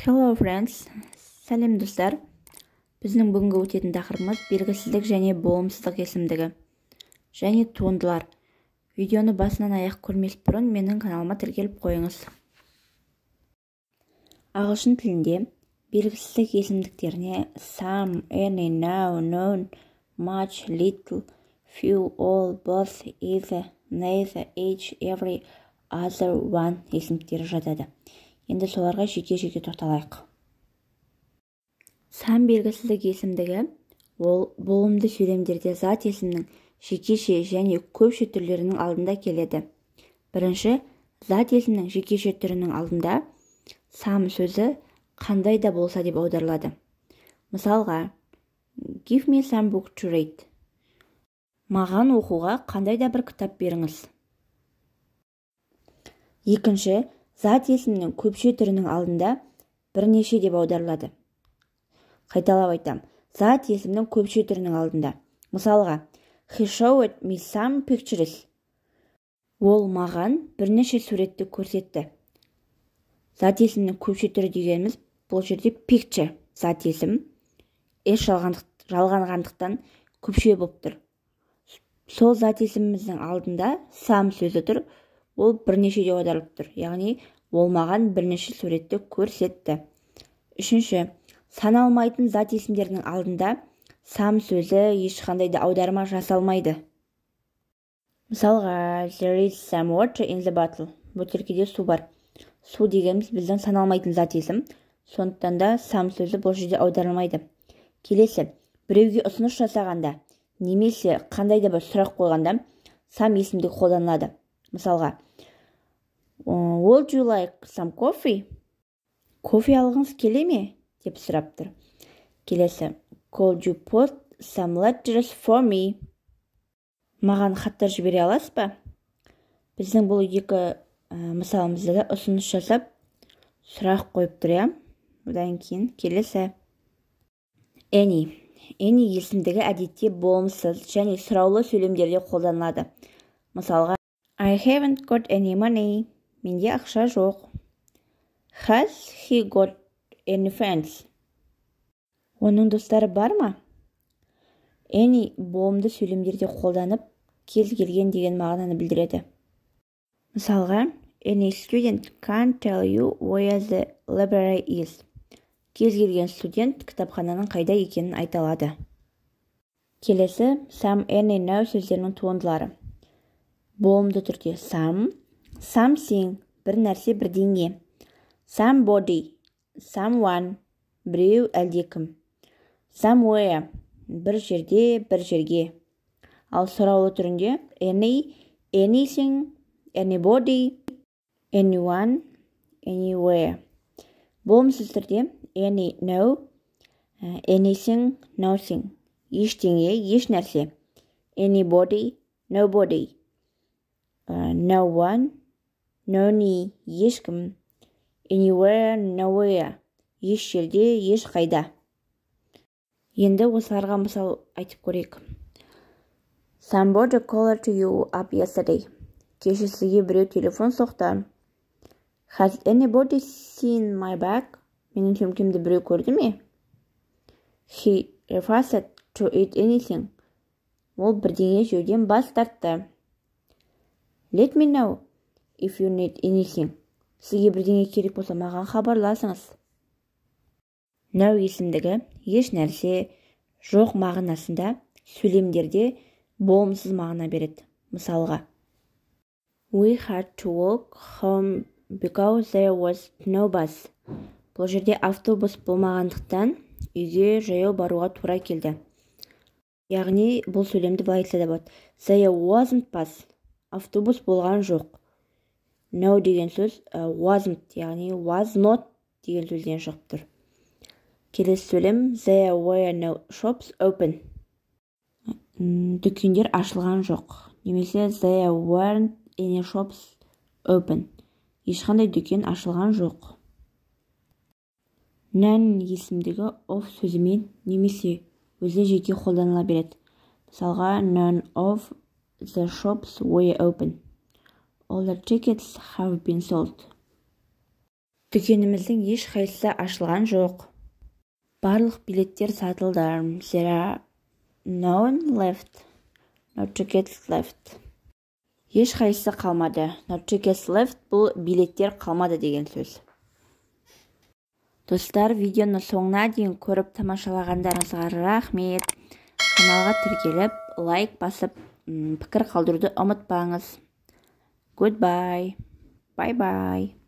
Hello friends, сәлем достар. Біздің бүгінгі өтетін тақырыбымыз белгісіздік және болымсыздық есімдігі және туындылар. Видеоны басынан аяқ көрмес бұрын менің каналыма тіркеліп қойыңыз. Ағылшын тілінде белгісіздік есімдіктеріне some, any, no, none, much, little, few, all, both, either, neither, each, every, other, one есімдіктері жатады. Енді соларға жеке-жеке тоқталайық. Сан белгісіздік есімдігі ол болымды сөйлемдерде зат есімнің жекеше және көпше түрлерінің алдында келеді. Бірінші, зат есімнің жекеше түрінің алдында some сөзі қандай да болса деп аударылады. Мысалға, give me some book to read. Маған оқуға қандай да бір кітап беріңіз. Екінші, зат есімнің көпше түрінің алдында бірнеше деп аударылады. Қайталап айтам. Зат есімнің көпше түрінің алдында. Мысалға, he showed me some pictures. Ол маған бірнеше суретті көрсетті. Зат есімнің көпше түрі дегеніміз бұл жерде picture зат есім. Жалғанғандықтан көпше болып тұр. Сол зат есіміміздің алдында some сөзі тұр. Ол бірнеше деп аударылып тұр. Яғни, ол маған бірнеше суретті көрсетті. Үшінші, саналмайтын зат есімдерінің алдында some сөзі ешқандай да аударма жасалмайды. Мысалға, there is some water in the bottle. Бөтелкеде су бар. Су дегеніміз біздің саналмайтын зат есім. Сондықтан да some сөзі бұл жерде аударылмайды. Келесі, біреуге ұсыныс жасағанда, немесе қандай да бір сұрақ қойғанда some есімдігі қолданылады. Мысалға, would you like some coffee? Кофе алғыңыз келе ме? Деп сұрап тұр. Келесі, could you put some letters for me? Маған хаттар жібере аласыз ба? Біздің бұл екі мысалымызда да ұсыныс жасап, сұрақ қойып тұр, я? Одан кейін келесі. Any. Any есімдігі әдетте болымсыз және сұраулы сөйлемдерде қолданылады. Мысалға, I haven't got any money. Менде ақша жоқ. Has he got any friends? Оның достары бар ма? Any болымды сөйлемдерде қолданып, кез келген деген мағынаны білдіреді. Мысалға, any student can't tell you where the library is. Кез келген студент кітапхананың қайда екенін айта алады. Келесі, some, any, no сөздерінің туындылары. Болымды түрде some, something, бір нәрсе бірдеңе. Somebody, someone, біреу әлдекім. Somewhere, бір жерде, бір жерге. Ал сұраулы түрінде any, anything, anybody, anyone, anywhere. Болымсыз түрде any, no, anything, nothing. Ештеңе, еш нәрсе. Anybody, nobody. No one, no не, ешкім. Anywhere, nowhere. Еш жерде, еш қайда. Енді осыларға мысал айтып көрейік. Somebody called to you up yesterday. Кеше сізге біреу телефон соқты. Has anybody seen my bag? Менің сөмкемді біреу көрді ме? He refused to eat anything. Ол бірдеңе жеуден бас тартты. Let me know if you need anything. Сізге бірдеңе керек болса маған хабарласыңыз. No есімдігі еш нәрсе, жоқ мағынасында сөйлемдерде болымсыз мағына береді. Мысалға, we had to walk home because there was no bus. Бұл жерде автобус болмағандықтан үйге жаяу баруға тура келді. Яғни бұл сөйлемді былай айтса да болады. There wasn't bus. Автобус болған жоқ. No деген сөз wasn't, яғни was not деген сөзден шығып тұр. Келесі сөйлем there were no shops open. Дүкендер ашылған жоқ. Немесе there weren't any shops open. Ешқандай дүкен ашылған жоқ. None есімдігі of сөзімен немесе өзі жеке қолданыла береді. Мысалға, none of the shops were open. All the tickets have been sold. Дүкеніміздің еш қайсысы ашылған жоқ. Барлық билеттер сатылды. There are none left. No tickets left. Еш қайсысы қалмады. No tickets left бұл билеттер қалмады деген сөз. Достар, видеоны соңына дейін көріп тамашалағандарыңызға рахмет. Каналға тіркеліп, лайк басып, пікір қалдыруды ұмытпаңыз. Goodbye. Bye bye.